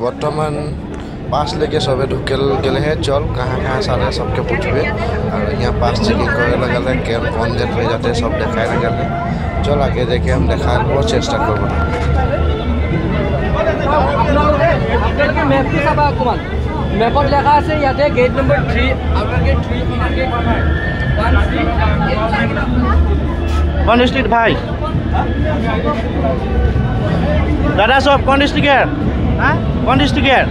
बर्तमान 5 लेके सबे ढुकेल गेले हैं चल कहाँ सारे सबके पूछबे और यहाँ 5 चेकिंग करे लगल है के कौन जेट ले जाते सब देखाए लगल है चल आगे देखे हम देखार बहुत चेष्टा करब मैप सब अकमान मैपत लेखा আছে ইয়াতে gate number 3 outer gate 3 inner gate 1 कौन डिस्ट्रिक्ट भाई दादा सब कौन डिस्ट्रिक्ट है कौन डिस्ट्रिक्ट है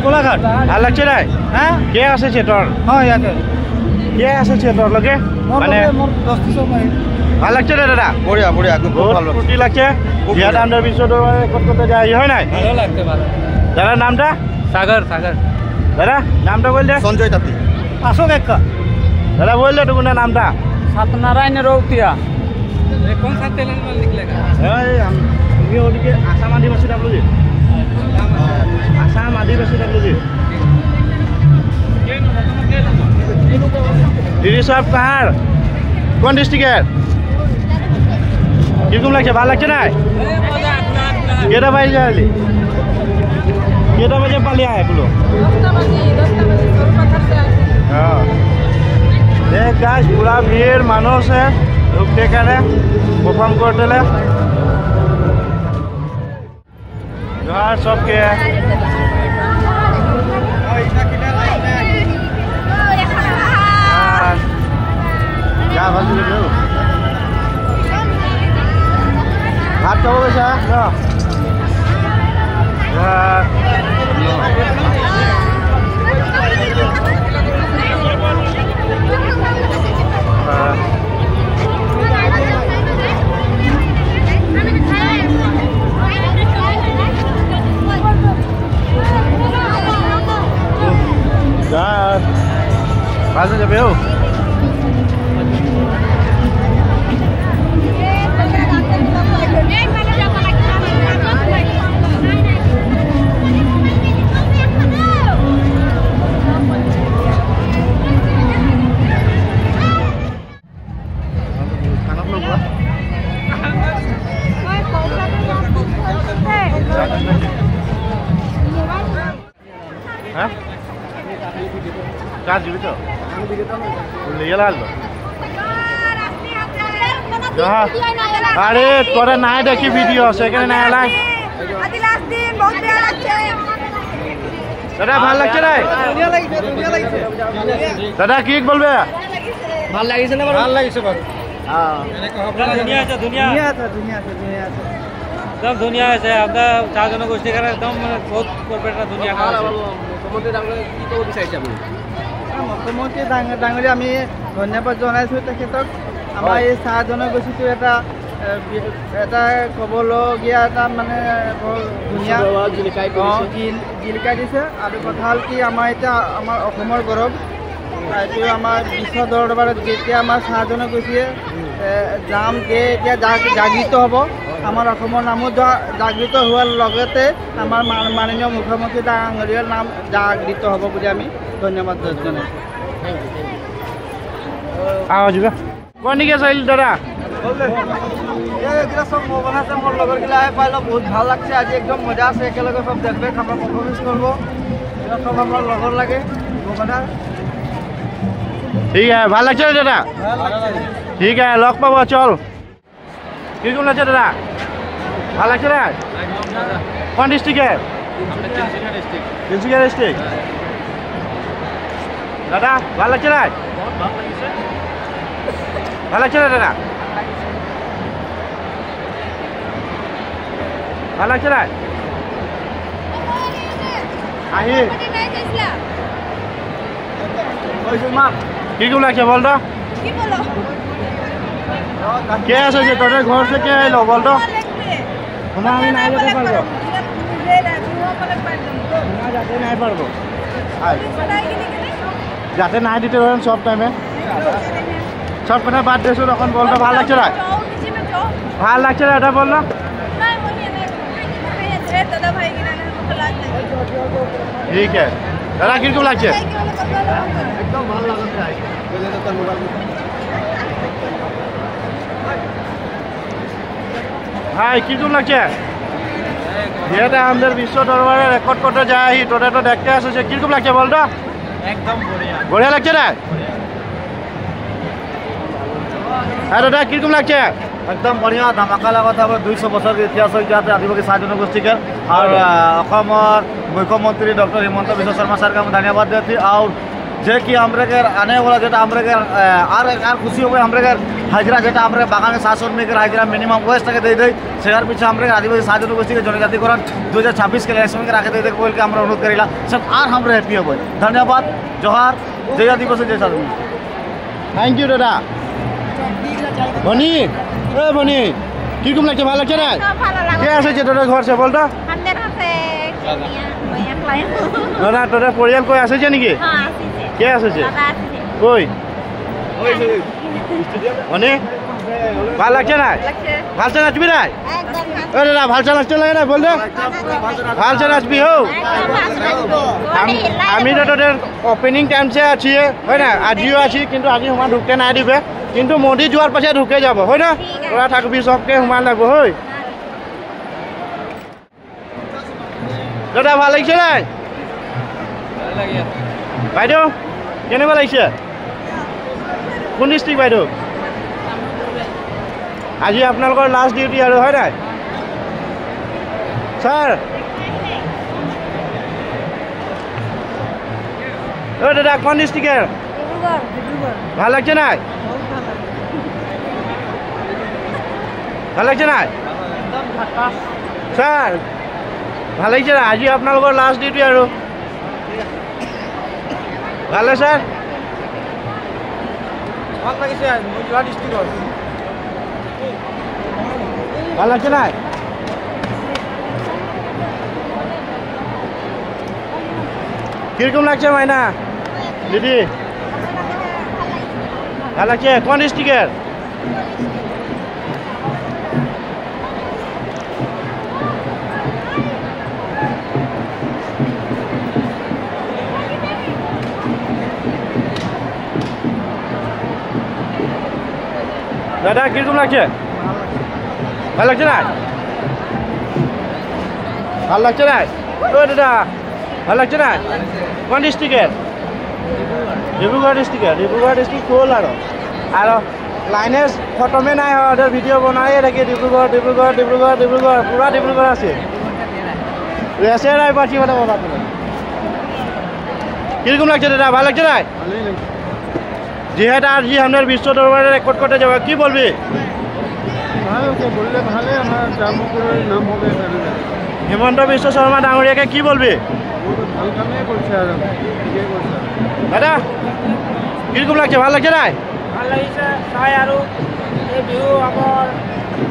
কোলাঘাট ভাল লাগছে নাই হ্যাঁ কে আছে তোর হ্যাঁ ইয়াতে কে আছে তোর লগে মানে মোর 10 দিন সময় ভাল লাগছে রে দাদা বড়িয়া বড়িয়া খুব ভালো ফুটি লাগছে ইয়াত আন্ডার বিশ্বদর কত যায় হয় নাই ভালো লাগতে পারে দাদা নামটা সাগর সাগর দাদা নামটা বললে সঞ্জয় তাঁতি আসো একা দাদা বললে তো কোন নামটা সত্যনারায়ণ রৌতিয়া কোন सा तेलंग में निकलेगा আমি ওদিকে আসাম আদিবাসী ডাবলুজি आसाम आदिवासी डाबलूजी दीदी साहब कहाँ कौन डिस्ट्रिक्ट है किरकम लगे ভাল লাগছে না केटा बजे जाली केटा बजे पाली आए बोलो 10 बजे हाँ देख गाइस पूरा भीड़ मानुष है रुकते करे परफॉर्म करते ले जोहार सबके क्या भाजी ले भात खाब कैसा Pasa ya veo. Hah? Kaji betul. ले लाल अरे तोरा ना देखी वीडियो सेकेंड ना লাই আজি লাস্ট দিন বহুত বেয়া লাগছে দাদা ভাল লাগছে নাই দুনিয়া লাগিছে দাদা কি বলবে ভাল লাগিছে না ভাল লাগিছে বাস हां दुनिया আছে दुनिया আছে एकदम दुनिया আছে আমরা চারজন গোষ্ঠী করে একদম বহুত কর্পোরেটরা দুনিয়া আছে মুখ্যমন্ত্রী ডাঙর কি তো বিচাইছে আপনি মুখ্যমন্ত্রী ডাঙরি আমি ধন্যবাদ জানাইছো তেখেতক আমাৰ এই চাহ জনগোষ্ঠীটো এটা ক'বলগীয়া এটা মানে ধুনীয়া জিলিকাই দিছে আৰু কথা হ'ল কি আমাৰ এতিয়া আমাৰ অসমৰ গৌৰৱ এইটো আমাৰ বিশ্ব দৰবাৰত যেতিয়া আমাৰ চাহ জনগোষ্ঠীয়ে যাম যে এতিয়া জাগৃত হ'ব আমাৰ অসমৰ নামো জাগৃত হোৱাৰ লগতে আমাৰ মাননীয় মুখ্যমন্ত্ৰী ডাঙৰীয়াৰ নাম জাগৃত হ'ব বুলি আমি ধন্যবাদ জানাইছো আওয়াজ বা কোনি কে চাইল দাদা এগুলা সব মোবাইল আছে মোর লগৰ গিলা আই পাইলো বহুত ভাল লাগছে আজি একদম মজা আছে একেলগে সব দেখবে খাবা পারফরম্যান্স করব এটা সব আমার লগৰ লাগে গোবাদা ঠিক আছে ভাল লাগছে দাদা ঠিক আছে লগ পাবো চল কি কোন লাগছে দাদা ভাল লাগছে না কোন ডিস্ট্রিক্টে তিনসুকিয়া ডিস্ট্রিক্ট দাদা ভাল লাগছে না ভাল লাগছে না দাদা ভাল লাগছে না আহি কি লাগছে বল তো কে আছে যে তোর ঘর থেকে এলো বল তো আমি না যেতে পারবো যাতে নাই পারবো যাতে নাই দিতে পারেন সব টাইমে সব কথা বাদ দিয়েছো তখন বলতো ভাল লাগছে না ভাল লাগছে না এটা বল না ঠিক আছে দাদা কিরকম লাগছে? একদম ভালো লাগছে। ভাই কিরকম লাগছে? যেটা আমাদের বিশ্ব দরবারে রেকর্ড করতে যায় তোরা তো দেখতে আসছে, কিরকম লাগছে বলতো? একদম বঢ়িয়া। বঢ়িয়া লাগছে না? হ্যাঁ দাদা কিরকম লাগছে? একদম বঢ়িয়া ধামাকা লাগা তারপরে 200 বছর ইতিহাস হয়ে আদিবাসী সাহায্য জনগোষ্ঠীকে আর মুখ্যমন্ত্রী ডক্টর হিমন্ত বিশ্ব শর্মা স্যার আমি ধন্যবাদ देती और जे कि हमरे आने वाला जेटा हमरे আর খুশি হবে हमरे हाजिरा जेटा हमरे बागान 700 में हाजिरा मिनिमम वेस्ट के दे दे शेयर पीछे हमरे आदिवासी साहाय्य गोष्ठी के जनजातिकरण 2026 के इलेक्शन में राखे दे दे बोल के हमरा अनुरोध करेला सब और हमरे हैप्पी हो धन्यवाद जोहार जय आदिवासी जय साधु থ্যাংক ইউ দাদা। বনি এ বনি কিরকম লাগছে? ভালো লাগছে না? কে আসছে তোদের ঘর সে বলতো? দাদা তোদের পরিয়াল কই আসছে নাকি? কে আসছে? কই বনি ভাল লাগছে না? ভালছে নাচবি না? দাদা ভালছে নাচতে লাগে না বলতো? ভালছে নাচবি হো। আমি তো তোদের ওপেনিং টাইমসে আছি হয় না, আজিও আছি কিন্তু আজি সোমা ঢুকতে নাই দিবে কিন্তু মোদী যোৱাৰ পাছে ঢুকে যাব হয় না, তোরা থাকবি সবকে সোমান লাগবো হয়। দাদা ভাল লাগিছে নাই? বাইদেউ কেনেকুৱা লাগিছে? কোন ডিষ্ট্ৰিক্ট বাইদেউ? আজি আপোনালোকৰ লাষ্ট ডিউটি আৰু হয় নাই স্যার? ও দাদা কোন ডিস্ট্রিক্টের? ভাল লাগছে না? ভাল লাগছে না স্যার? ভাল লাগছে না? আজি আপোনালোকৰ লাষ্ট ডিউটি আৰু ভালে স্যাৰ? ভাল লাগিছে মজুৱা ডিস্ট্ৰিক্টৰ। ভাল লাগছে না? কিরকম লাগছে মাইনা দিদি? ভাল লাগছে? কোন ডিস্ট্রিক্টের? দাদা কিরকম লাগছে? ভাল লাগছে না? ভাল লাগছে না? ও দাদা ভাল লাগছে না? কোন ডিস্ট্রিক্টের? ডিব্ৰুগড় ডিস্ট্ৰিক্টেৰ। ডিব্ৰুগড় ডিস্ট্ৰিক্ট হল আৰ লাইনে খতমে নাই ওদেৰ ভিডিও বনাই থাকে ডিব্ৰুগড় ডিব্ৰুগড় ডিব্ৰুগড় ডিব্ৰুগড় পুৰা ডিব্ৰুগড় আছে রেসে নাই পাচ্ছি মানে বাবা। কিরকম লাগছে দাদা? ভাল লাগছে না? যেহেতু আর জি আমাদের বিশ্ব দরবারে রেকর্ড করতে যাবে কি বলবি? বললে ভালো আমার নাম হবে হিমন্ত বিশ্ব শর্মা ডাঙরিয়াকে কি বলবি? ভাল কামে করছে আর ঠিকই করছে। দাদা কিরকম লাগছে? ভাল লাগছে না? ভাল লাগিছে চাই আৰু এই বিহু আমাৰ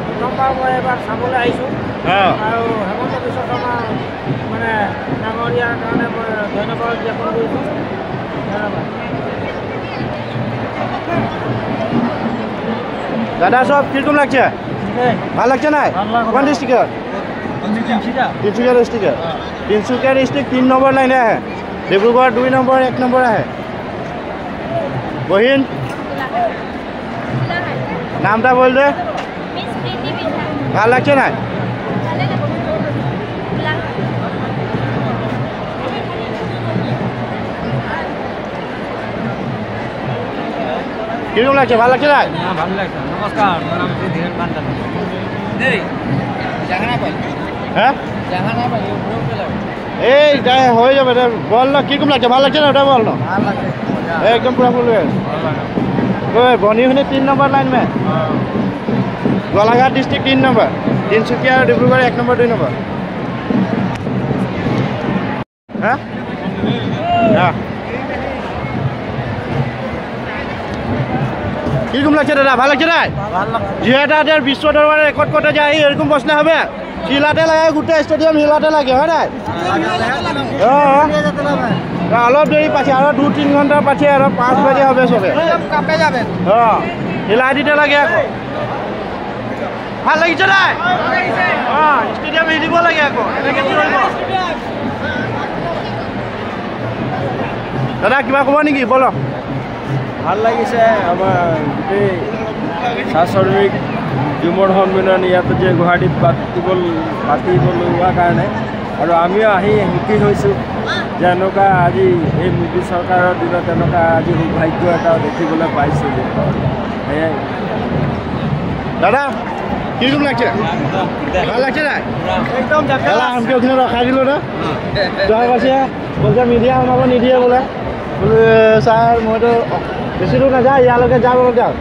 প্ৰথমবাৰ মই এবাৰ চাবলৈ আহিছোঁ আৰু হেমন্ত বিশ্ব শৰ্মা মানে ডাঙৰীয়াৰ কাৰণে মই ধন্যবাদ জ্ঞাপন কৰিছোঁ। ধন্যবাদ দাদা সব কিৰকম লাগছে? ভাল লাগছে না? কোন ডিস্ট্ৰিক্টেৰ? তিনসুকিয়া ডিস্ট্ৰিক্টেৰ। তিনসুকিয়া ডিস্ট্ৰিক্ট 3 নম্বৰ লাইনে আহে, ডিব্ৰুগড় 2 নম্বর 1 নম্বর আহে। বহিন নামটা বল দে। ভাল লাগছে না? কিরকম লাগছে? ভাল লাগছে না? ভালো লাগছে। নমস্কার, আমার নাম শ্রী ধীরেন পান্ডাল। হ্যাঁ এই হয়ে যাবে বল না কিরকম লাগছে? ভাল লাগছে না ওটা বল না? ভাল লাগছে একদম পুরা ফুল बनी हुई 3 नंबर लाइन में Golaghat district 3 number Tinsukia Dibrugarh 1 number 2 number हाँ কিরকম লাগছে দাদা? ভালো লাগছে না? যেহেতু বিশ্ব দরবারে রেকর্ড করতে যায় এরকম বসলে হবে? হিলাতে লাগে গোটে স্টেডিয়াম হিলাতে লাগে হয় না? অলপ দেরি পাছে আর 2-3 ঘন্টা পাছে আর 5 বাজে হবে সবে কাপে যাবে। হ্যাঁ হিলাই দিতে লাগে আকৌ ভাল লাগিছে না? হ্যাঁ স্টেডিয়াম হিলিব লাগে আকৌ এনেকে দাদা কিবা ক'ব নেকি বলো ভাল লাগিছে আমাৰ গোটেই শ্ৰমিক যুৱৰ সন্মিলন ইয়াতে যে গুৱাহাটীত পাতিবলৈ হোৱা কাৰণে আৰু আমিও আহি সুখী হৈছোঁ যে এনেকুৱা আজি এই মোদী চৰকাৰৰ দিনত এনেকুৱা আজি সৌভাগ্য এটা দেখিবলৈ পাইছোঁ যে সেয়াই দাদা কিরকম লাগছে ভালো লাগছে না একদম আমাকে ওখানে রখাই দিল না যাওয়ার কাছে বলছে মিডিয়া আমাকে নিদিয়ে বলে স্যার মই তো বেশি দূর না যাই ইয়ালৈকে যাও যাও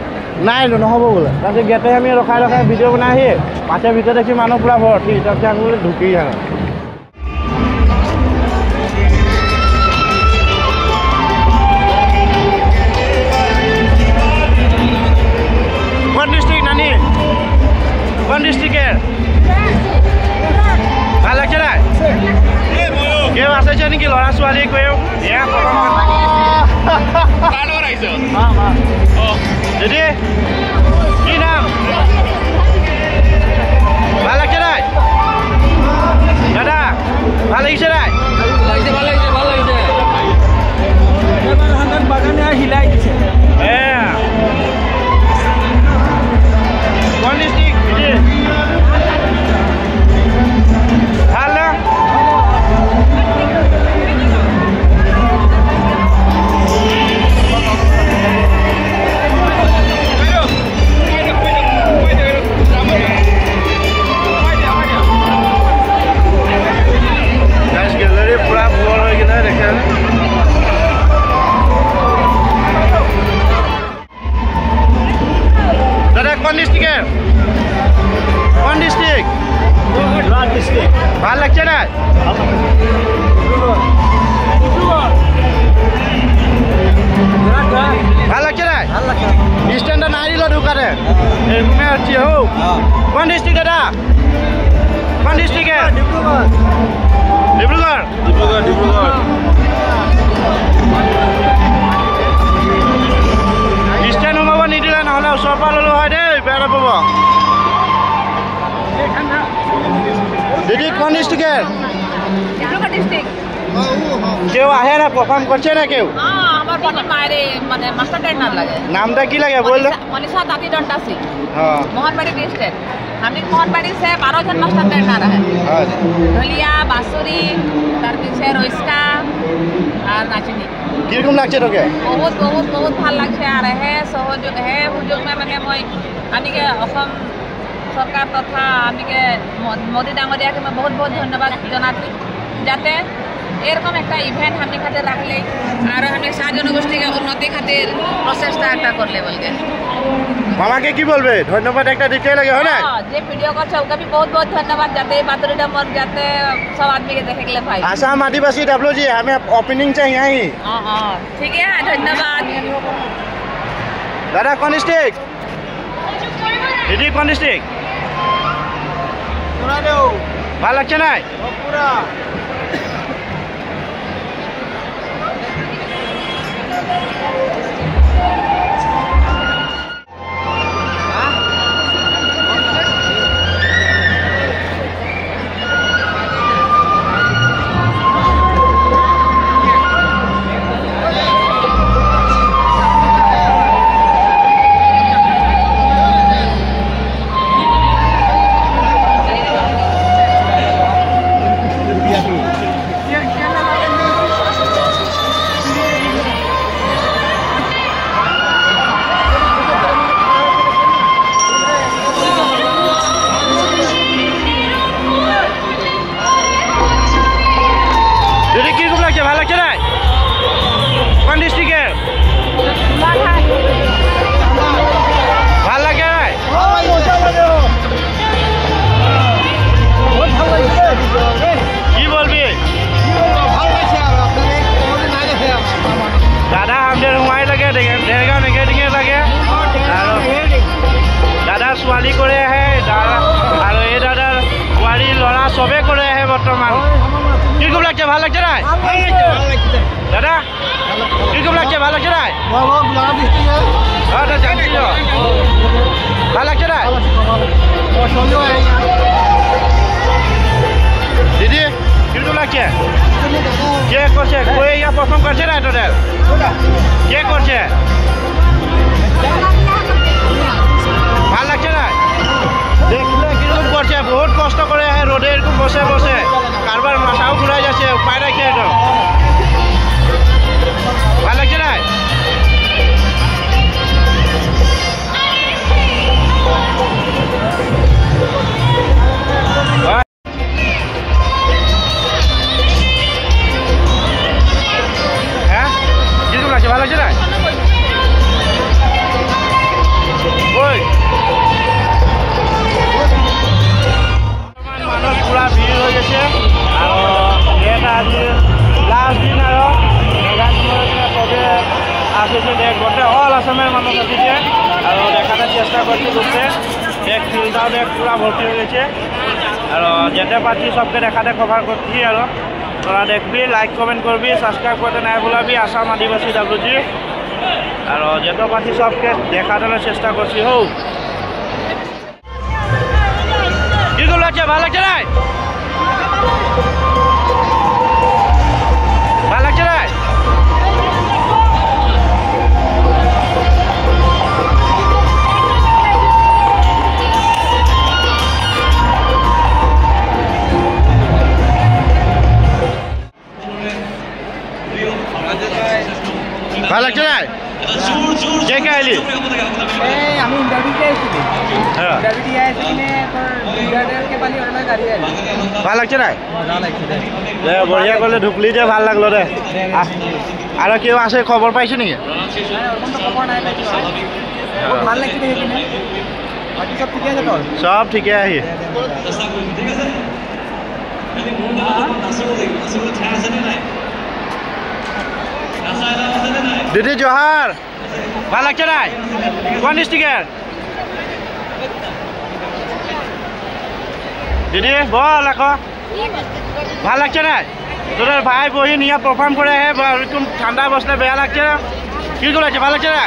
নাই নহ'ব বোলে তাৰপিছত গেটে আমি ৰখাই ভিডিঅ' বনাই আহি পাছৰ ভিতৰত দেখি মানুহ পুৰা ভৰ্তি তাৰপিছত আমি বোলে ঢুকি আহোঁ কোন ডিস্ট্ৰিক্ট নানি কোন ডিস্ট্ৰিক্টেৰ ভাল লাগছে না কেউ আছে নাকি ল'ৰা ছোৱালী কেউ যদি কি নাম ভাল লাগছে নাই দাদা ভাল লাগিছে নাই বাগানে হিলাই দিছে কোন ডিস্ট্রিক্ট ভাল না গ্যালারি পুরা ফুল হয়ে গেলে দেখে দাদা কোন ডিস্ট্রিক্টের কোন ডিস্ট্রিক্ট ভাল লাগছে না ভাল লাগছে না স্ট্যান্ডটা নাই দিল ঢুকাতে ঘুমে আসছি হোক কোন ডিস্ট্রিক্ট দাদা কোন ডিস্ট্রিক্টে ডিব্ৰুগড় স্ট্যান্ড সোমাব নিদিলে নহ'লে ওচৰৰ পৰা ল'লো হয় দেই বেয়া নাপাব দিদি কোন ডিস্ট্রিক্টের কেউ আহে না পারফর্ম করছে না কেউ আমার বনে মায়ের মানে মাস্টার ট্রেনার লাগে नामটা কি লাগে বল मनीषा दाती दंडा सिंह मोहनबाड़ी डिस्ट्रिक्ट हम मोहनबाड़ी से 12 जन मास्टर ट्रेनर है ढोलिया बांसुरी तार पीछे रोइस्का और नाचनी কিরকম লাগছে তোকে बहुत बहुत बहुत ভাল লাগছে আর হে সহযোগ হে সুযোগ মানে মই আমিকে অসম সরকার তথা আমিকে মোদী ডাঙরিয়াকে মই বহুত বহুত ধন্যবাদ জানাচ্ছি যাতে এরকম একটা ইভেন্ট আমি খাतिर রাখলে আর আমি সাত জনগোষ্ঠীকে উন্নতি খাतिर প্রচেষ্টা একটা করলে বলকে মামাকে কি বলবে ধন্যবাদ একটা দিতে লাগে হয় না যে ভিডিও করছে ওকে भी बहुत बहुत धन्यवाद जाते बातरीটা মর যাতে सब आदमी के देखे के लिए भाई आसाम आदिवासी डब्ल्यू जी हमें ओपनिंग चाहिए यहीं हां ठीक है धन्यवाद दादा कौन डिस्ट्रिक्ट दीदी कौन डिस्ट्रिक्ट सुना दो ভাল লাগছে না पूरा ছোৱালী কৰে আহে আৰু এই দাদাৰ বোৱাৰী ল'ৰা চবে কৰে আহে বৰ্তমান কিরকম লাগছে ভাল লাগছে না দাদা কিরকম লাগছে ভাল লাগছে না জানছি ভাল লাগছে না দিদি কিরকম লাগছে কে করছে কই ইয়া পারফর্ম করছে না টোটাল কে করছে ভাল লাগছে না দেখলে কিরকম করছে বহুত কষ্ট করে রোদে এরকম বসে বসে কারবার মাথাও ঘুরাই যাচ্ছে উপায় রাখছে একদম ভাল লাগছে না হ্যাঁ কিরকম লাগছে ভালো লাগছে না ওই মানুষ পুরা ভিড় হয়ে গেছে আর এটা আজি লাস্ট দিন আর সবে আসছে গোটে অল আসামের মানুষ আসছে আর দেখাতে চেষ্টা করছি বুঝতে দেখ ফিল্ডটাও দেখ পুরা ভর্তি হয়ে গেছে আর যেতে পারছি সবকে দেখাতে কভার করছি আর তোরা দেখবি লাইক কমেন্ট করবি সাবস্ক্রাইব করতে নাই ভুলাবি আসাম আদিবাসী ডাব্লুজি আর যেতে পারছি সবকে দেখাতে চেষ্টা করছি হোক কিরকম লাগছে ভালো লাগছে না ভালো লাগছে না ভালো লাগছে না কে কে আইলি আমি ইন্টারভিউতে আইছিলি ইন্টারভিউ দিয়ে আইছি কিনে তোর লিডারকে পালি ওর না গাড়ি আইলি ভাল লাগছে না ভালো লাগছে দে বঢ়িয়া করলে ঢুকলি যে ভাল লাগলো দে আৰু কেউ আছে খবৰ পাইছে নেকি ওরকম তো খবর নাই পাইছি ভালো লাগছে দেখে কিনে বাকি সব ঠিক আছে তোর সব ঠিকে আহি দিদি জোহার ভাল লাগছে না কোন ডিস্ট্রিক্টের দিদি বল আকৌ ভাল লাগছে না তোদের ভাই বহি নিয়ে পারফর্ম করে এরকম ঠান্ডা বসলে বেয়া লাগছে কিরকম লাগছে ভাল লাগছে না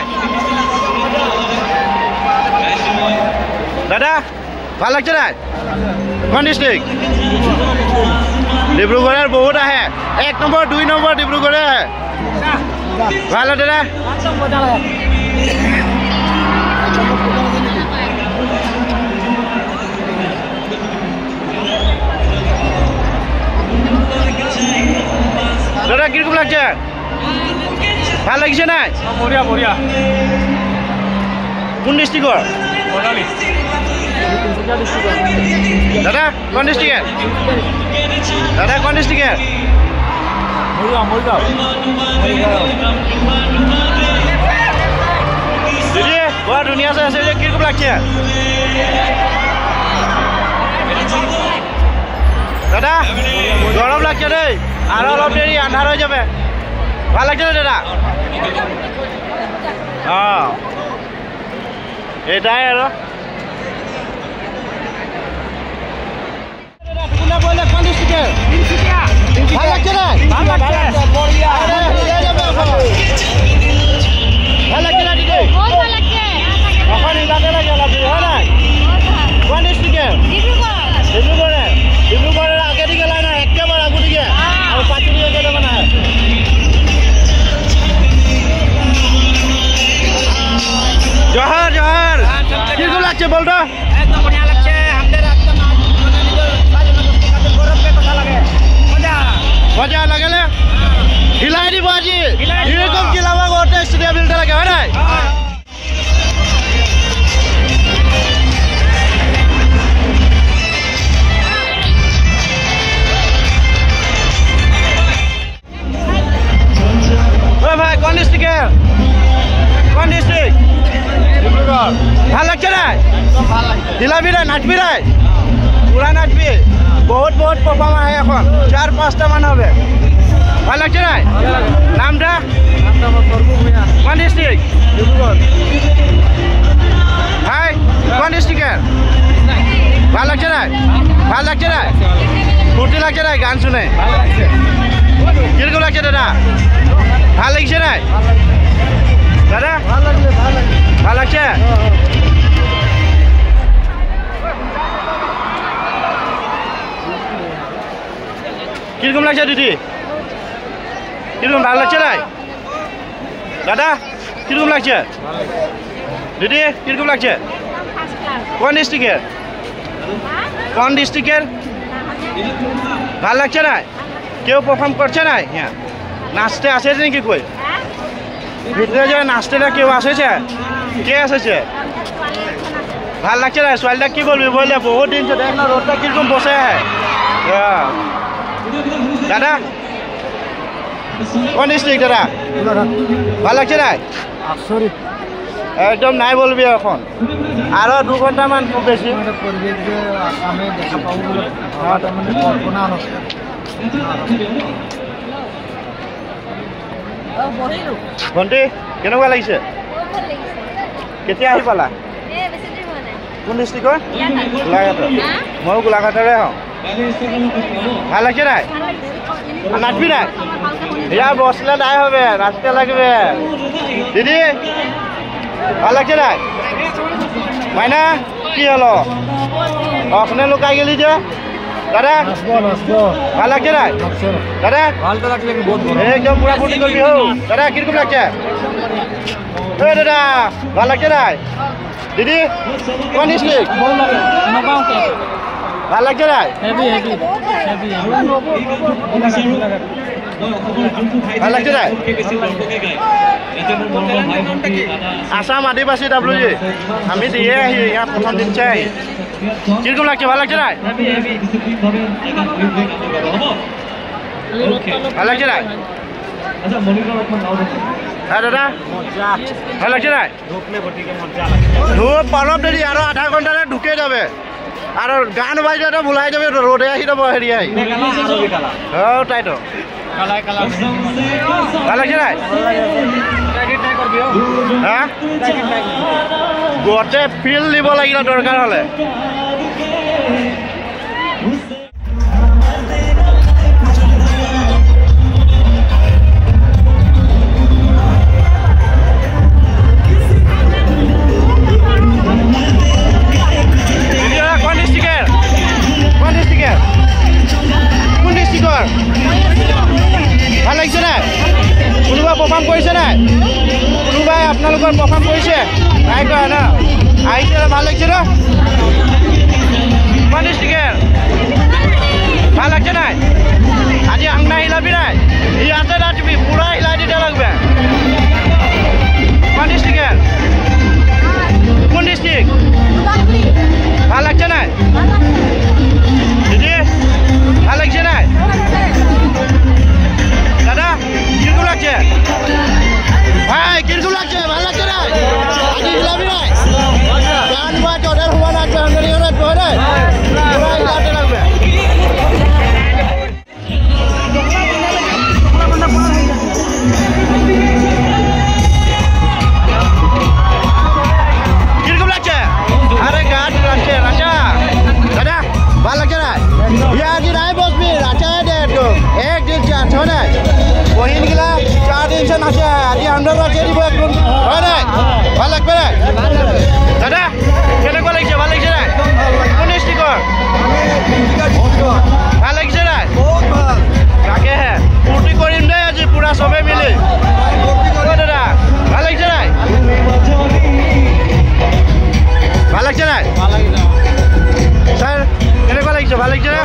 দাদা ভাল লাগছে না কোন ডিস্ট্রিক্ট ডিব্ৰুগড়েৰ বহুত আহে 1 নম্বৰ 2 নম্বৰ ডিব্ৰুগড়ে আহে ভালো দাদা দাদা কিরকম লাগছে ভাল লাগিছে না বঢ়িয়া বঢ়িয়া কোন ডিস্ট্রিক্টর দাদা কোন ডিস্ট্রিক্টের দাদা কোন ডিস্ট্রিক্টের দিদি বৰ ধুনীয়া আছে যে কিরকম লাগছে দাদা গরম লাগছে দেই আর অলপ দেরি আন্ধার হয়ে যাবে ভাল লাগছে না দাদা এটাই আর ভাল লাগছে না ভাল লাগছে না দিদি এখন ইলাতে লাগে হয় না কোন ডিস্ট্রিক্টে ডিব্ৰুগড়েৰ আগে দিকে লাই না একেবারে আগু দিকে আর পাঁচু দিকে কেটে মানে জোহার জোহার কিরকম লাগছে বলতো একদম বঢ়িয়া লাগছে আমাদের একদম মজা লাগলে হিলাই দিব আজি এরকম কিলাবা গোটে স্টেডিয়াম বিলতে লাগে হয় নাই ভাই কোন ডিস্ট্রিক্টের কোন ডিস্ট্রিক্ট ডিব্ৰুগড় ভাল লাগছে না হিলাবি রে নাচবি রে পুরা নাচবি বহুত বহুত পারফর্ম আহে এখন 4-5টা মান হবে ভাল লাগছে না নামটা কোন ডিস্ট্রিক্ট ডিব্ৰুগড় ভাই কোন ডিস্ট্রিক্টের ভাল লাগছে না ভাল লাগছে না ফুর্তি লাগছে না গান শুনে কিরকম লাগছে দাদা ভাল লাগছে না দাদা ভাল লাগছে কিরকম লাগছে দিদি কিরকম ভালো লাগছে নাই দাদা কিরকম লাগছে দিদি কিরকম লাগছে কোন ডিস্ট্রিক্টের ভাল লাগছে না কেউ পারফর্ম করছে না হ্যাঁ নাচতে আসে নাকি কই ভিতরে যে নাচতে কেউ আসেছে কে আসেছে ভাল লাগছে না সোয়ালটা কি বলবি বললে বহুত দিন দেখ না রোডটা কিরকম বসে দাদা কোন ডিস্ট্রিক্ট দাদা ভাল লাগছে না একদম নাই বলবি এখন আরো 2 ঘন্টামান খুব বেশি ভণ্টি কেনেকুৱা লাগিছে কেতিয়া আহি পালা কোন ডিষ্ট্ৰিক্টৰ গোলাঘাটৰ ময়ো গোলাঘাটৰে হওঁ ভাল লাগছে নাই নাচবি নাই ইয়া বসলে নাই হবে নাচতে লাগবে দিদি ভাল লাগছে নাই মাইনা কি হলো অখনে লুকাই গেলি যে দাদা ভাল লাগছে নাই দাদা একদম পুরা ফুটি করবি হো দাদা কিরকম লাগছে দাদা ভাল লাগছে নাই দিদি কোন ডিস্ট্রিক্ট ভাল লাগছে নাই ভাল লাগছে নাই আসাম আদিবাসী ডাব্লিউজি আমি দিয়ে আহি ইয়াত প্রথম দিন চাই কিরকম লাগছে ভাল লাগছে নাই ভাল লাগছে নাই হ্যাঁ দাদা ভাল লাগছে নাই ধূপ অলপ দেরি আরো আধা ঘন্টাতে ঢুকে যাবে আর গান বাজে তো ভুলাই যাবে রোডে আহি যাব হেরি আহি তাই তো ভাল লাগছে নাই হ্যাঁ গোটে ফিল দিব লাগিলে দরকার হলে ভাল লাগিছে নাই কোনোবা পারফর্ম কৰিছে নাই কোনোবাই আপোনালোকৰ পাৰফৰ্ম কৰিছে নাই কৰা না আহিছে ভাল লাগিছে না কোন ডিস্ট্রিক্টের ভাল লাগছে নাই আজি আংনা হিলাবি নাই ইয়াতে নাচবি পুরা হিলাই দিতে লাগবে কোন ডিস্ট্রিক্টের কোন ডিস্ট্রিক্ট ভাল লাগছে নাই দিদি ভাল লাগছে নাই দাদা কিরকম লাগছে ভাই কিরকম লাগছে ভাল লাগছে না আজি হিলাবি নাই গান বাজ ওদের হওয়া না জানুয়ারি পরে পুরা হিলাতে লাগবে কিরকম লাগছে আরে গান লাগছে রাজা দাদা ভাল লাগছে না ইয়া আজি নাই বসবি রাজা দে তো এক দিন চান্স হয় নাই বহিন গিলা 4 দিন সে নাচে আজি আমরা রাজা দিব একদম হয় নাই ভাল লাগবে না দাদা কেনেকুৱা লাগিছে ভাল লাগিছে না কোন ডিস্ট্ৰিক্টৰ ভাল লাগিছে না তাকেহে ফূৰ্তি কৰিম দেই আজি পুৰা চবে মিলি দাদা ভাল লাগিছে নাই ভাল লাগিছে নাই স্যাৰ কেনেকুৱা লাগিছে ভাল লাগিছে না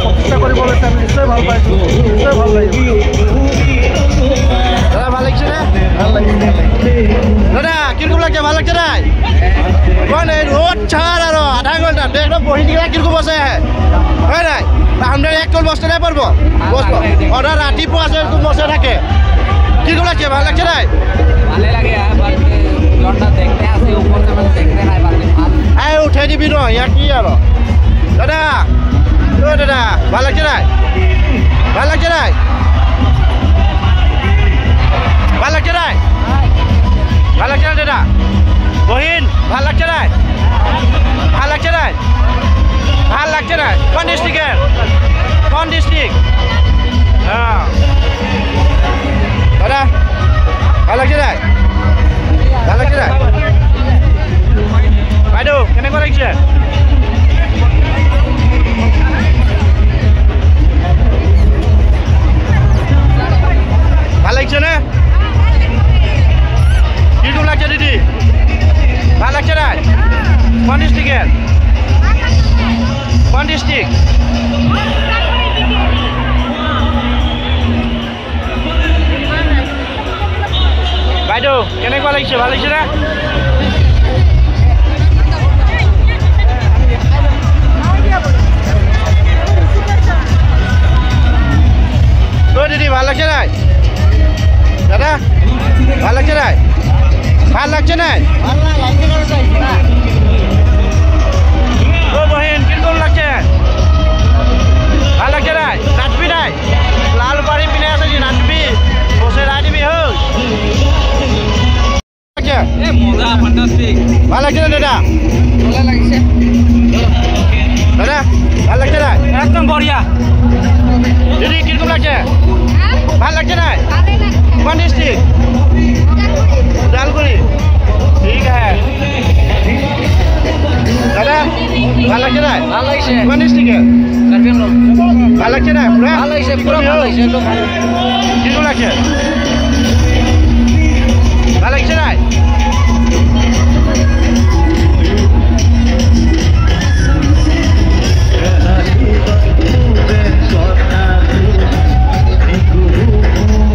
প্ৰতিষ্ঠা কৰিবলৈ আমি নিশ্চয় ভাল পাইছোঁ নিশ্চয় ভাল লাগিব দাদা ভাল লাগিছে না দাদা কিরকম লাগছে ভাল লাগছে নাই কোন রোড ছাড় আর আধা ঘন্টা দেখো বহি দিলা কিরকম বসে হয় নাই আমরা একটু বসতে নাই পারবো ওরা ৰাতিপুৱা আছে তুমি বসে থাকে কিরকম লাগছে ভাল লাগছে নাই ভালে লাগে লন্ডা দেখতে আসে উপর থেকে দেখতে নাই পারবে আই উঠে দিবি ন ইয়া কি আর দাদা ও দাদা ভাল লাগছে নাই ভাল লাগছে নাই ভাল লাগছে নাই ভাল লাগছে না দাদা বহিন ভাল লাগছে নাই ভাল লাগছে নাই ভাল লাগছে নাই কোন ডিস্ট্রিক্টের কোন ডিস্ট্রিক্ট হ্যাঁ দাদা ভাল লাগছে নাই ভাল লাগছে নাই বাইদেউ কেনেকুৱা লাগিছে কেনেকুৱা লাগিছে ভাল লাগিছে না দিদি ভাল লাগছে নাই দাদা ভাল লাগছে নাই ভাল লাগছে নাই বহিন কিরকম লাগছে ভাল লাগছে নাই নাচবি নাই লাল পাড়ি পিনে আছে কি নাচবি বসে নাচবি হোক ভাল লাগছে না দাদা দাদা ভাল লাগছে নাই একদম বঢ়িয়া দিদি কিরকম লাগছে ভাল লাগছে নাই কোন ডিস্ট্রিক্ট জালকুড়ি ঠিক আছে দাদা ভাল লাগছে নাই ভাল লাগছে কোন ডিস্ট্রিক্টে ভাল লাগছে নাই পুরা ভাল লাগছে পুরা ভাল লাগছে কিরকম লাগছে ভাল লাগছে নাই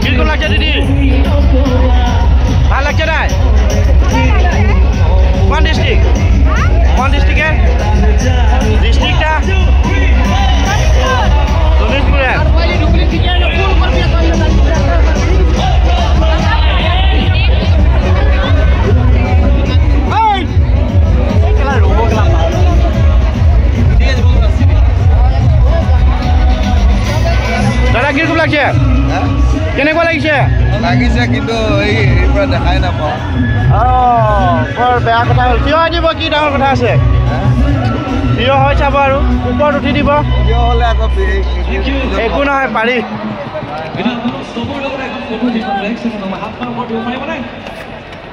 কিরকম লাগছে দিদি ভাল লাগছে নাই কোন ডিস্ট্রিক্ট কোন ডিস্ট্রিক্টে ডিস্ট্রিক্টটা শোনিতপুরে দাদা কিরকম লাগছে কেনেকুৱা লাগিছে লাগিছে কিন্তু এই পৰা দেখাই নাপাওঁ বৰ বেয়া কথা হ'ল থিয় হৈ দিব কি ডাঙৰ কথা আছে থিয় হৈ চাব আৰু ওপৰত উঠি দিব থিয় হ'লে আকৌ একো নহয় পাৰি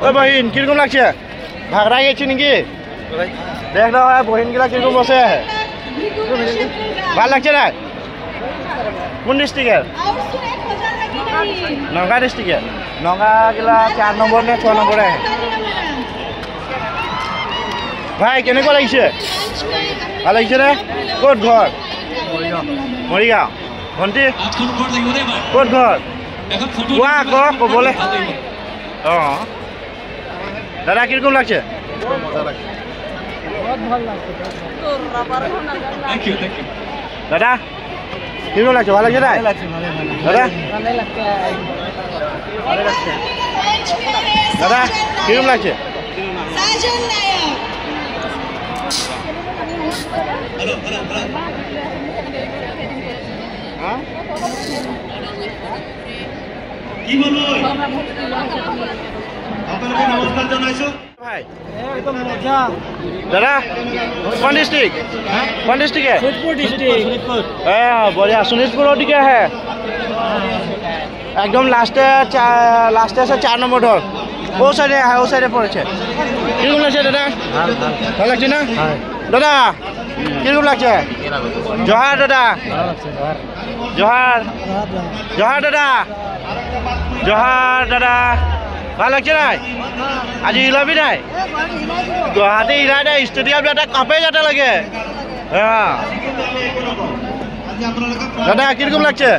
ঐ বহিন কিরকম লাগছে ভাগড়া গেছি নাকি দেখ না হয় বহিনগুলা কিরকম বসে ভাল লাগছে না কোন ডিস্ট্রিক্টের নগা ডিস্ট্রিক্টে নগাগুলা 4 নম্বর নে 6 নম্বরে ভাই কেনেকুৱা লাগিছে ভাল লাগিছে নে ক'ত ঘৰ মৰিগাঁও ভণ্টি ক'ত ঘৰ কোৱা আকৌ ক'বলৈ অঁ দাদা কিরকম লাগছে দাদা কিরকম লাগছে ভালো লাগছে দাদা দাদা কিরকম লাগছে কি বলবো আপনাকে নমস্কার জানাইছো ভাই একদম মজা দাদা কোন ডিস্ট্রিক্ট কোন ডিস্ট্রিক্ট শোনিতপুর ডিস্ট্রিক্ট হ্যাঁ बढ़िया শোনিতপুৰৰ দিকে है একদম লাস্টে আছে 4 নম্বর ঢল ও সাইডে পড়েছে কিরকম লাগছে দাদা ভালো লাগছে না দাদা কিরকম লাগছে জোহার দাদা জোহার জোহার দাদা জোহার দাদা ভাল লাগছে নাই আজি হিলাবি নাই গুৱাহাটী হিলাই নাই ষ্টেডিয়াম এটা কাপে যাতে লাগে হ্যাঁ দাদা কিরকম লাগছে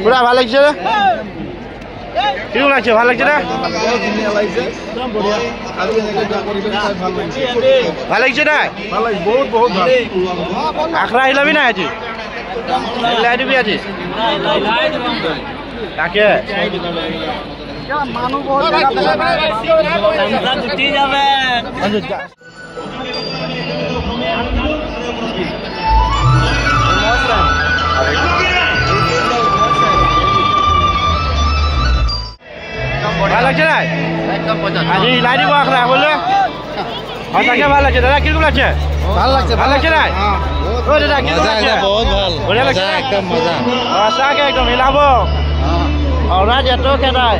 পুরা ভাল লাগছে কিরকম লাগছে ভাল লাগছে না ভাল লাগছে না বহুত বহুত ভাল আখড়া হিলাবি নাই আজি হিলাই দিবি আজি তাকে মানুহ বহুত জুটি যাবে ভাল লাগছে নাই আজি হিলাই দিব আখড়া বলে তাকে ভাল লাগছে দাদা কিরকম লাগছে ভাল লাগছে ভাল লাগছে নাই ও দাদা কিরকম লাগছে বহুত ভাল বঢ়িয়া লাগছে একদম মজা সঁচাকে একদম হিলাব অরাজ এত কেদাই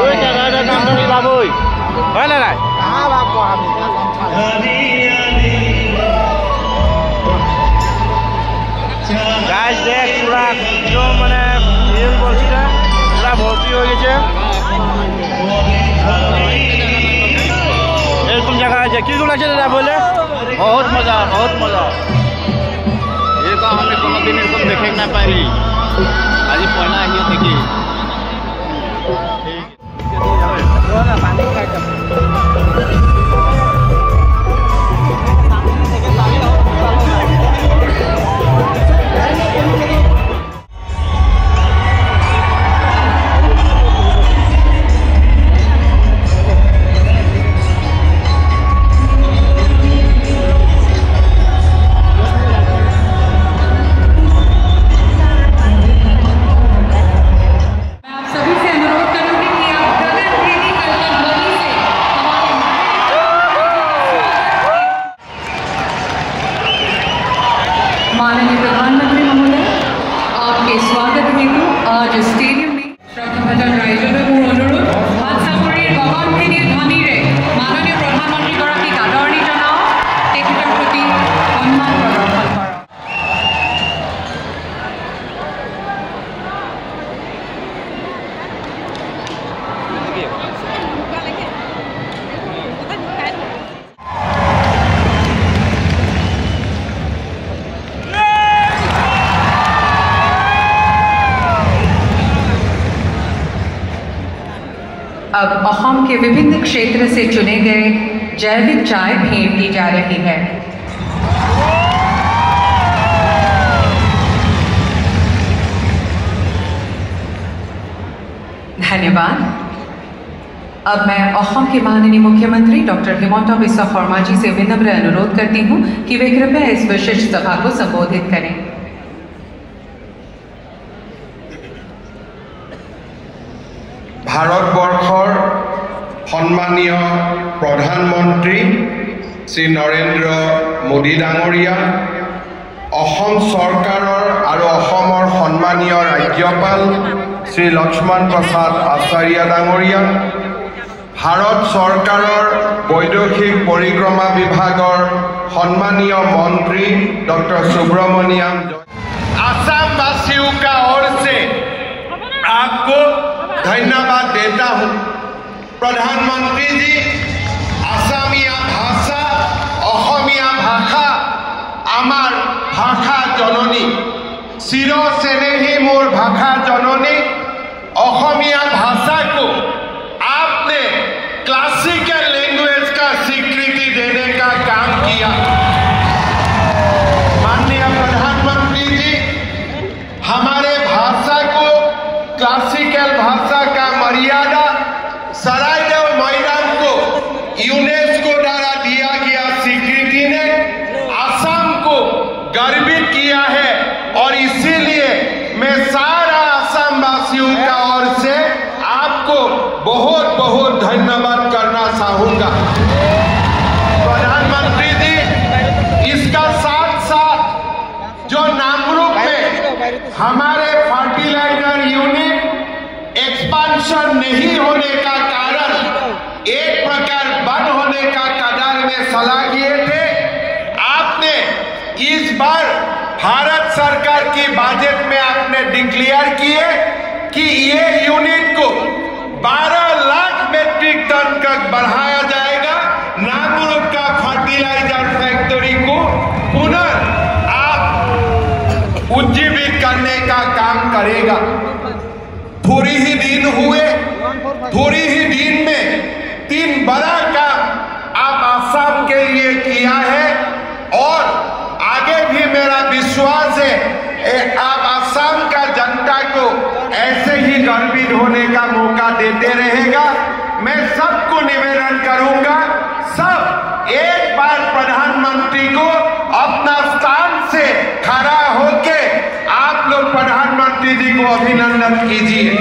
ওই কেদাই নামটো হিলাবই হয় না নাই গাইজ দেখ পুরা একদম মানে ভিড় বলছে পুরা ভর্তি হয়ে গেছে এরকম জায়গা আছে কিরকম লাগছে দাদা বলে बहुत मजा ये तो हमने कोनो दिन एरकम देखे ना पारी आज पहला ही देखी आज स्टेडियम में श्रद्धाभाजन राइजলৈ মোৰ অনুৰোধ হাতচাপৰিৰ গগনখিনি ধ্বনিৰে মাননীয় প্ৰধানমন্ত্ৰীগৰাকীক আদৰণি জনাওক তেখেতৰ প্ৰতি সন্মান প্ৰদৰ্শন কৰক। अब असम के विभिन्न क्षेत्र से चुने गए जैविक चाय भेंट की जा रही है। धन्यवाद। अब मैं असम के माननीय मुख्यमंत्री डॉक्टर हिमंता बिस्वा शर्मा जी से विनम्र अनुरोध करती हूं कि वे कृपया इस विशिष्ट सभा को संबोधित करें। ভাৰতবৰ্ষৰ সন্মানীয় প্ৰধানমন্ত্ৰী শ্ৰী নৰেন্দ্ৰ মোদী ডাঙৰীয়া, অসম চৰকাৰৰ আৰু অসমৰ সন্মানীয় ৰাজ্যপাল শ্ৰী লক্ষ্মণ প্ৰসাদ আচাৰ্য ডাঙৰীয়া, ভাৰত চৰকাৰৰ বৈদেশিক পৰিক্ৰমা বিভাগৰ সন্মানীয় মন্ত্ৰী ডক্টৰ सुब्रमण्यम, आसामवासियों का ओर से आपको धन्यवाद देता हूं। प्रधानमंत्री जी, आसामिया भाषा অসমীয়া ভাষা আমার ভাষা জননী, চির স্নেही मोर भाषा जननी। অসমীয়া भाषा को आपने क्लासिकल लैंग्वेज का स्वीकृति देने का काम किया। माननीय प्रधानमंत्री जी, हमारे भाषा को क्लासिकल भाषा का मर्यादा सरायदेव मैदान को यूनेस्को द्वारा दिया गया स्वीकृति ने असम को गर्वित किया है और इसीलिए मैं सारा असम वासियों का ओर से आपको बहुत बहुत धन्यवाद करना चाहूंगा। प्रधानमंत्री जी, इसका साथ साथ जो नामरूप में हमारे फर्टिलाइजर यूनिट एक्सपांशन नहीं होने का कारण एक प्रकार बंद होने का कदर में सलाह किए थे, आपने इस बार भारत सरकार की बजट में आपने डिक्लेयर किए कि ये यूनिट को 12 लाख मेट्रिक टन तक बढ़ाया जाएगा। नामरूप का फर्टिलाइजर फैक्ट्री को पुनः आप उज्जीवित करने का काम करेगा। थोड़ी ही दिन हुए, थोड़ी ही दिन में 3 बड़ा काम आप असम के लिए किया है और आगे भी मेरा विश्वास है आप असम का जनता को ऐसे ही गर्वित होने का मौका देते रहेगा। मैं सबको निवेदन करूंगा, सब एक बार प्रधानमंत्री को अपना स्थान से खड़ा होके आप लोग प्रधानमंत्री जी को अभिनंदन कीजिए।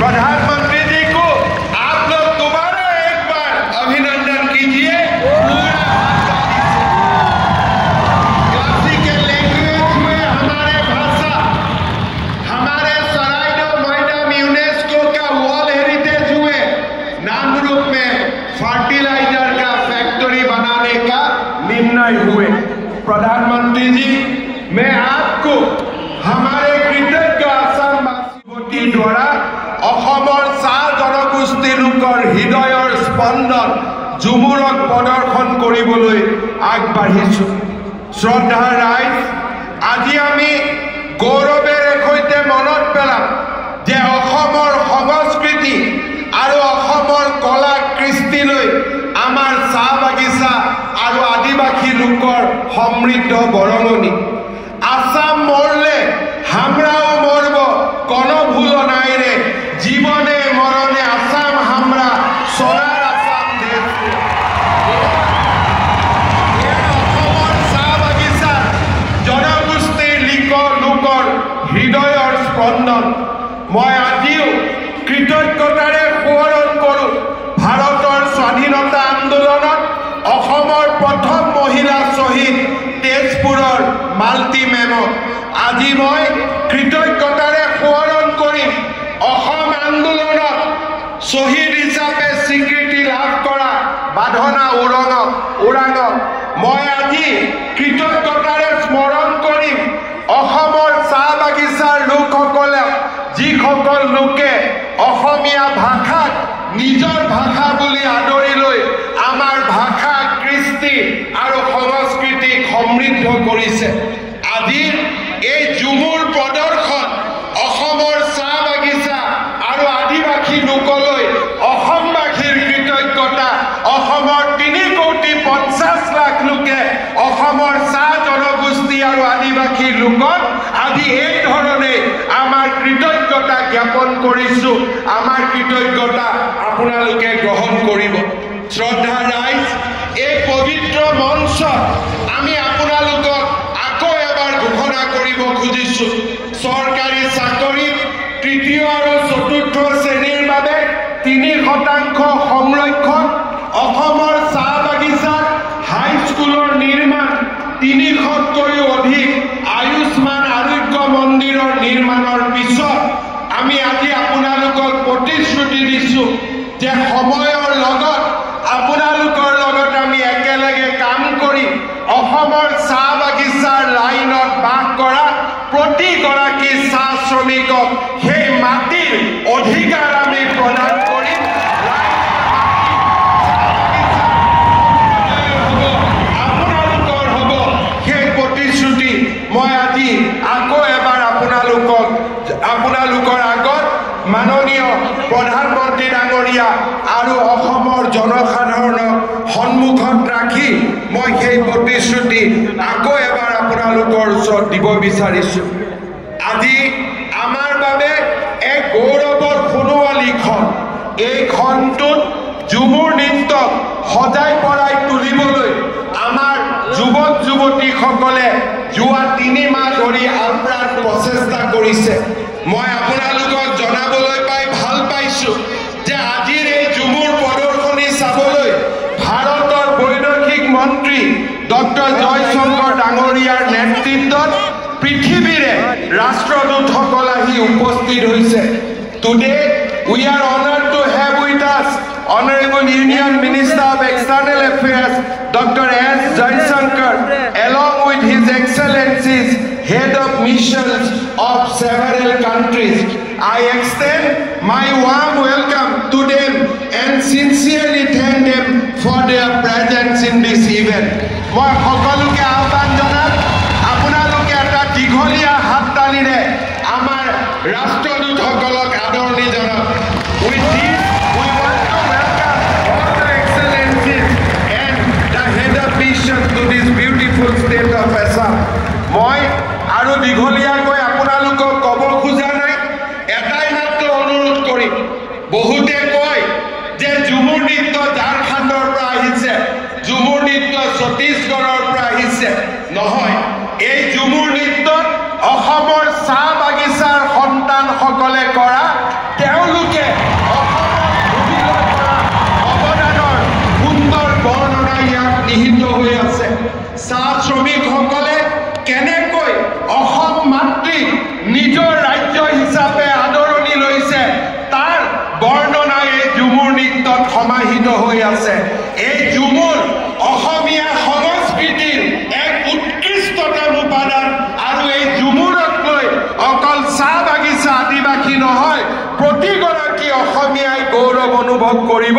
प्रधानमंत्री जी को आप लोग दोबारा एक बार अभिनंदन कीजिए। क्लासिकल लैंग्वेज में हमारे भाषा, हमारे सरायदेव मैदान यूनेस्को का वर्ल्ड हेरिटेज हुए, नामरूप में फर्टिलाइजर का फैक्ट्री बनाने का निर्णय हुए। प्रधानमंत्री जी, मैं आपको हमारे कृतज्ञ असमवासी द्वारा অসমৰ চাহ জনগোষ্ঠী লোকৰ হৃদয়ৰ স্পন্দন জুমুৰক প্ৰদৰ্শন কৰিবলৈ আগবাঢ়িছো। শ্ৰদ্ধাৰ ৰাইজ, আজি আমি গৌৰৱেৰে সৈতে মনত পেলাম যে অসমৰ সংস্কৃতি আৰু অসমৰ কলা কৃষ্টিলৈ আমাৰ চাহ বাগিচা আৰু আদিবাসী লোকৰ সমৃদ্ধ বৰঙণি। আসাম মৰলে হামৰাও মৰব, কোনো ভুল নাই ৰে, জীবনে মৰণে আসাম হামৰা, সোনাৰ আসাম দেশ। অসমৰ চাহ বাগিচা জনগোষ্ঠীৰ লোকৰ হৃদয়ৰ স্পন্দন। মই আজিও কৃতজ্ঞতাৰে সোঁৱৰণ কৰোঁ ভাৰতৰ স্বাধীনতা আন্দোলনত মহিলা শ্বহীদ তেজপুৰৰ মাল্টি মেমক আজি মই কৃতজ্ঞতাৰে সোঁৱৰণ কৰিম অসম আন্দোলনত শ্বহীদ হিচাপে স্বীকৃতি লাভ কৰা বাধনা ওৰাঙক মই আজি কৃতজ্ঞতাৰে স্মৰণ কৰিম অসমৰ চাহ বাগিচাৰ লোকসকলে যিসকল লোকে অসমীয়া ভাষাক নিজৰ ভাষা বুলি আদৰি লৈ আমাৰ ভাষা কৃষ্টি আৰু সংস্কৃতিক সমৃদ্ধ কৰিছে আজিৰ এই ঝুমুৰ প্ৰদৰ্শন অসমৰ চাহ বাগিচা আৰু আদিবাসী লোকলৈ অসমবাসীৰ কৃতজ্ঞতা অসমৰ 3,50,00,000 লোকে অসমৰ চাহ জনগোষ্ঠী আৰু আদিবাসী লোকক আজি এই ধৰণে আমাৰ কৃতজ্ঞতা জ্ঞাপন কৰিছো আমাৰ কৃতজ্ঞতা আপোনালোকে গ্ৰহণ কৰিব শ্ৰদ্ধা ৰাইজ এই পবিত্ৰ মঞ্চত আমি আপোনালোকক আকৌ এবাৰ ঘোষণা কৰিব খুজিছো চৰকাৰী চাকৰিত তৃতীয় আৰু চতুৰ্থ শ্ৰেণীৰ বাবে 3% সংৰক্ষণ অসমৰ চাহ বাগিচাত হাইস্কুলৰ নিৰ্মাণ 300তকৈও অধিক আয়ুষ্মান আৰোগ্য মন্দিৰৰ নিৰ্মাণৰ পিছত আমি আজি আপোনালোকক প্ৰতিশ্ৰুতি দিছো যে সময়ৰ লগত আপোনালোকৰ লগত আমি একেলগে কাম কৰি অসমৰ চাহ বাগিচাৰ লাইনত বাস কৰা প্ৰতিগৰাকী চাহ শ্ৰমিকক সেই মাটিৰ অধিকাৰ আমি প্ৰদান কৰিম আপোনালোকৰ হ'ব সেই প্ৰতিশ্ৰুতি মই আজি আকৌ এবাৰ আপোনালোকৰ আগত মাননীয় প্ৰধানমন্ত্ৰী ডাঙৰীয়া আৰু অসমৰ জনসাধাৰণক সন্মুখত ৰাখি মই সেই প্ৰতিশ্ৰুতি আকৌ এবাৰ আপোনালোকৰ ওচৰত দিব বিচাৰিছো আজি আমাৰ বাবে এক গৌৰৱৰ সোণোৱালীখন এই খনটোত ঝুমুৰ নৃত্যক সজাই পৰাই তুলিবলৈ আমাৰ যুৱক যুৱতীসকলে যোৱা 3 মাহ ধৰি আপ্ৰাণ প্ৰচেষ্টা কৰিছে মই আপোনালোকক জনাবলৈ পাই ভাল পাইছো যে আজিৰ এই ঝুমুৰ প্ৰদৰ্শনী চাবলৈ ভাৰতৰ বৈদেশিক মন্ত্ৰী ডক্টৰ জয়শংকৰ ডাঙৰীয়াৰ নেতৃত্বত পৃথিৱীৰে ৰাষ্ট্ৰদূতসকল আহি উপস্থিত হৈছে today we are honored to have with us Honorable Union Minister of External Affairs Dr. S. Jaishankar along with His Excellencies Head of Missions of several countries. I extend my warm welcome to them and sincerely thank them for their presence in this event. মই সকলোকে আহ্বান জনাম আপোনালোকে এটা দীঘলীয়া হাততালিৰে আমাৰ ৰাষ্ট্ৰদূতসকলক আদৰণি জনাওক With this, we want to welcome all the excellencies and the head of mission to this beautiful state of Assam. মই আৰু দীঘলীয়াকৈ আপোনালোকক ক'ব খোজা নাই এটাই মাত্ৰ অনুৰোধ কৰিম বহুতে কয় যে ঝুমুৰ নৃত্য ঝাৰখণ্ডৰ পৰা আহিছে ঝুমুৰ নৃত্য ছত্তীশগড়ৰ পৰা আহিছে নহয় এই ঝুমুৰ নৃত্যত অসমৰ চাহ বাগিচাৰ সন্তানসকলে কৰা তেওঁলোকে অৱদানৰ সুন্দৰ বৰ্ণনা ইয়াত নিহিত হৈ আছে চাহ শ্ৰমিকসকলে কেনেকৈ অসম মাতৃক নিজৰ ৰাজ্য হিচাপে আদৰণি লৈছে তাৰ বৰ্ণনা এই ঝুমুৰ নৃত্যত সমাহিত হৈ আছে এই ঝুমুৰ অসমীয়া সংস্কৃতিৰ এক উৎকৃষ্টতম উপাদান আৰু এই ঝুমুৰক লৈ অকল চাহ বাগিচা আদিবাসী নহয় প্ৰতিগৰাকী অসমীয়াই গৌৰৱ অনুভৱ কৰিব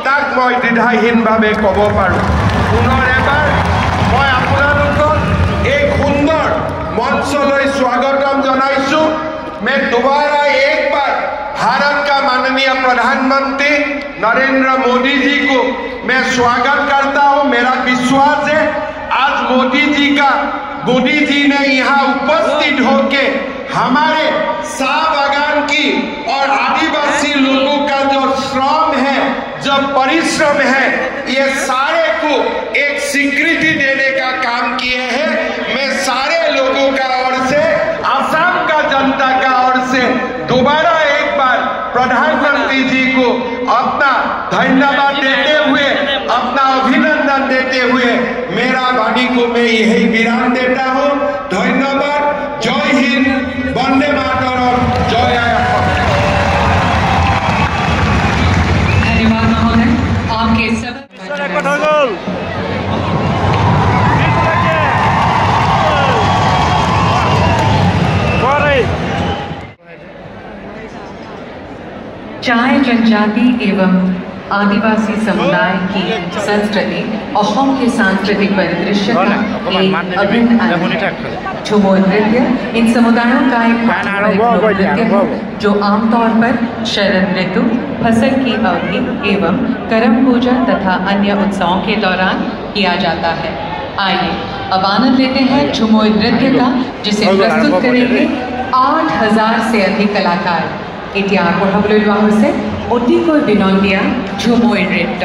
তাক মই দ্বিধাহীনভাৱে ক'ব পাৰোঁ পুনৰ এবাৰ মই আপোনালোকক এই সুন্দৰ মঞ্চলৈ স্বাগতম জনাইছোঁ मैं दोबारा एक बार भारत का माननीय प्रधानमंत्री नरेंद्र मोदी जी को मैं स्वागत करता हूं मेरा विश्वास है आज मोदी जी ने यहाँ उपस्थित होके हमारे चाह बागान की और आदिवासी लोगों का जो श्रम है जो परिश्रम है ये सारे को एक स्वीकृति देने का काम किए हैं मैं सारे लोगों का ओर से असम का जनता का ओर से दोबारा एक बार प्रधानमंत्री जी को अपना धन्यवाद देते हुए अपना अभिनंदन देते हुए मेरा चाय जनजाति एवं आदिवासी समुदाय की संस्कृति अहोम के सांस्कृतिक परिदृश्य का एक अभिन्न अंग है। झुमोर नृत्य इन समुदायों का एक पारंपरिक नृत्य है जो आमतौर पर शरद ऋतु, फसल की अवधि एवं करम पूजा तथा अन्य उत्सवों के दौरान किया जाता है। आइए अब आनंद लेते हैं झुमोर नृत्य का, जिसे प्रस्तुत करेंगे 8000 से अधिक कलाकार। এতিয়া আগবঢ়াবলৈ লোৱা হৈছে অতিকৈ বিনন্দীয়া ঝুমুৰ নৃত্য।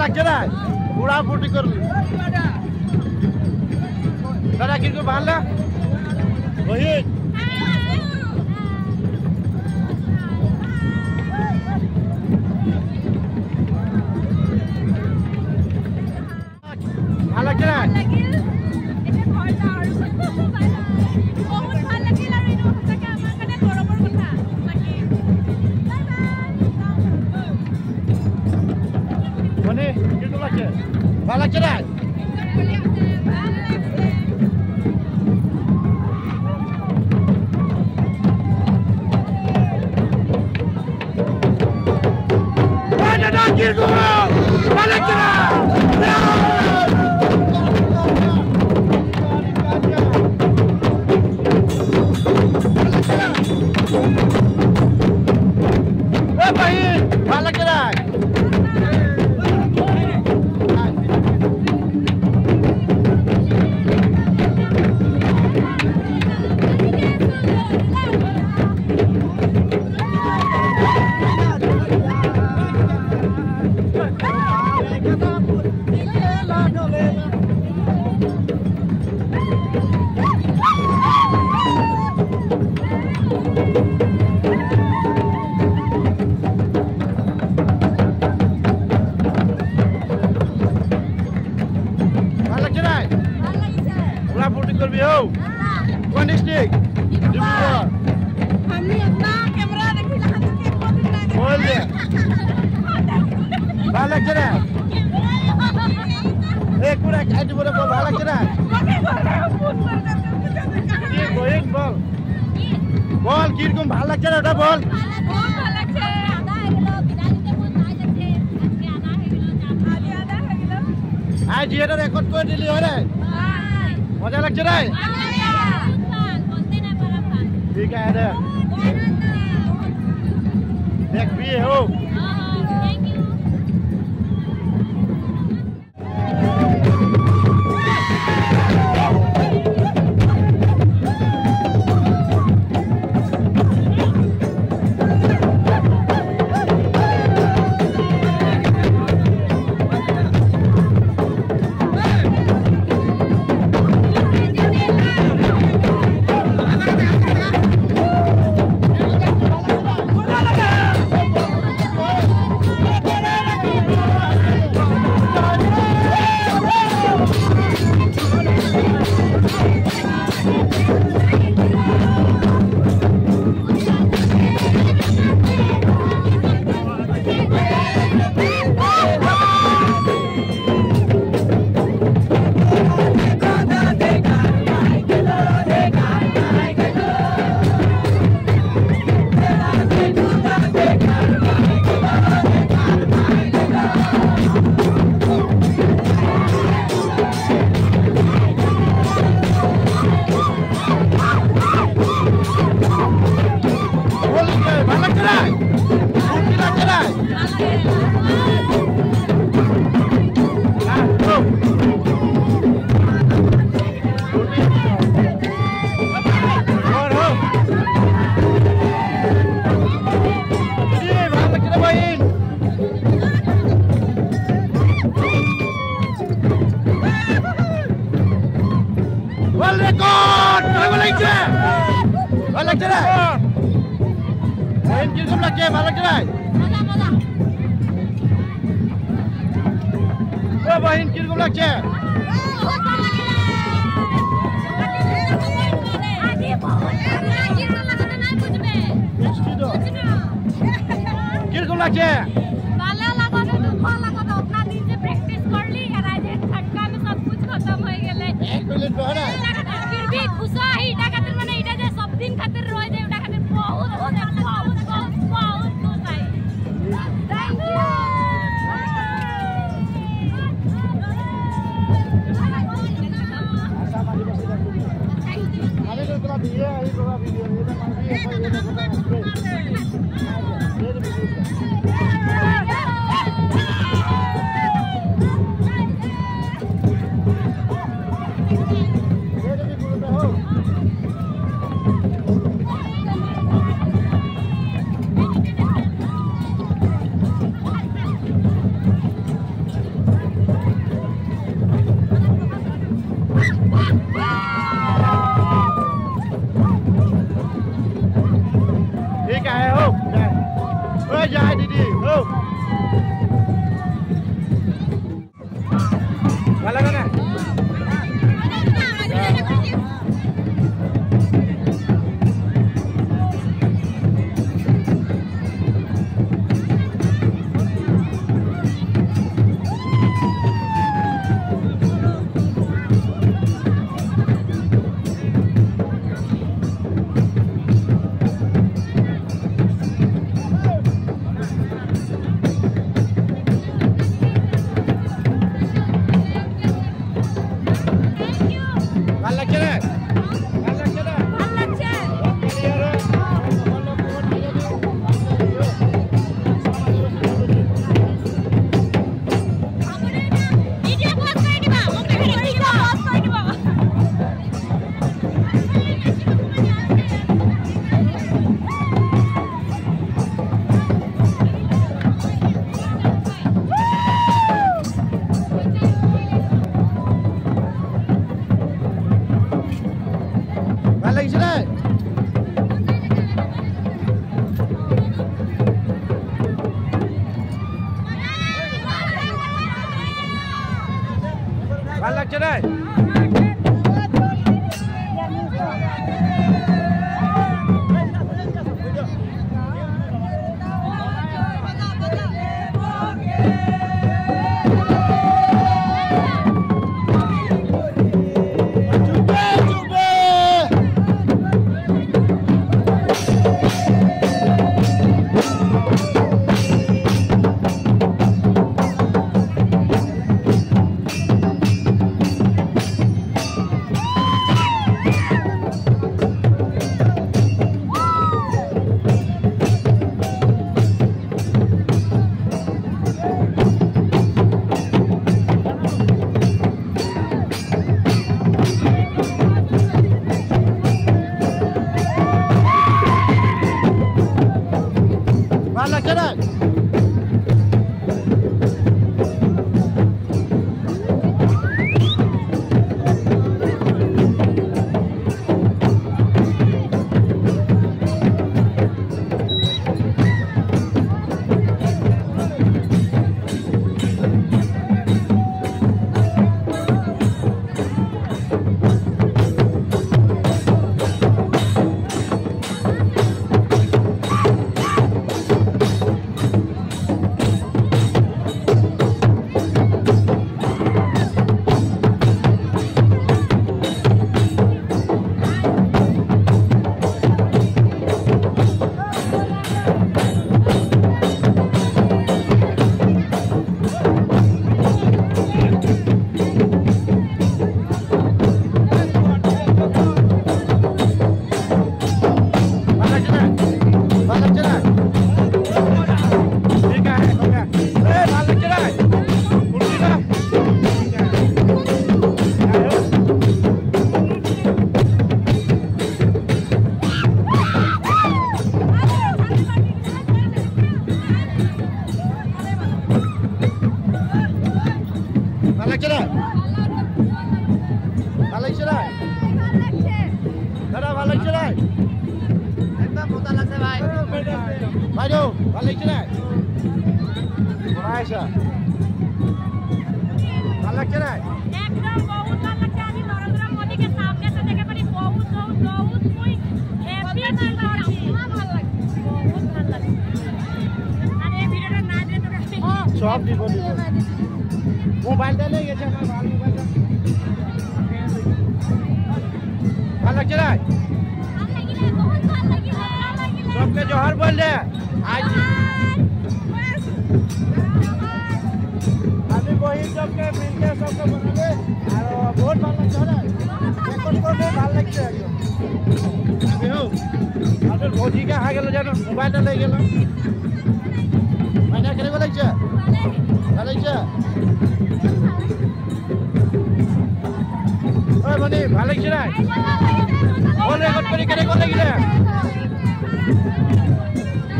লাগছে না পুরা ফুটি করলি দাদা কিন্তু ভাল না রোহিত ভাল লাগছে না ভাল লাগছে না ভাল লাগছে না कौन डिस्ट्रिक्ट हमने अपना कैमरा देखी बोल दे ভাল লাগছে না एक पूरा काटी बोले बोल ভাল লাগছে না কি কইন বল বল কি রকম ভাল লাগছে না ওটা বল बहुत ভাল লাগছে আদা হলো বিদায়তে মন নাই যাচ্ছে আজকে আদা হলো আদা হলো আজ এটা রেকর্ড করে দিলি ওরে মজা লাগছে রে ठीक है देख भी हो बहन किरकम लागছে किरकम लागছে ভালো লাগলো দুঃখ লাগলো अपना दिन से प्रैक्टिस कर ली और आज झटका में सब कुछ खत्म हो गेले एक मिनट बहरा फिर भी खुशा ही इटा खातिर माने इटा जे सब दिन खातिर रह जाए उटा खातिर बहुत बहुत खुश है थैंक यू নাই सब দিব মোবাইলটা নিয়ে গেছে আমার ভালো মোবাইলটা ভালো লাগছে না सबके जोहर बोल दे आज अभी वही सबके मिलके सबके बनावे और बहुत भालो लगছে ना এখন কোনে ভালো লাগছে আমি হো আর ভোজি কে হয়ে গেল জানো মোবাইলটা লয়ে গেল মাইনা কেন লাগছে ভালো লাগছে ওই মানে ভালো লাগছে না বল রেকর্ড করে কেন কোন লাগিলে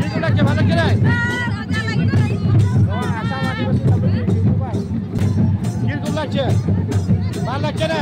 কি লাগছে ভালো লাগছে না আশাবাদী বসে কিরকম লাগছে ভালো লাগছে না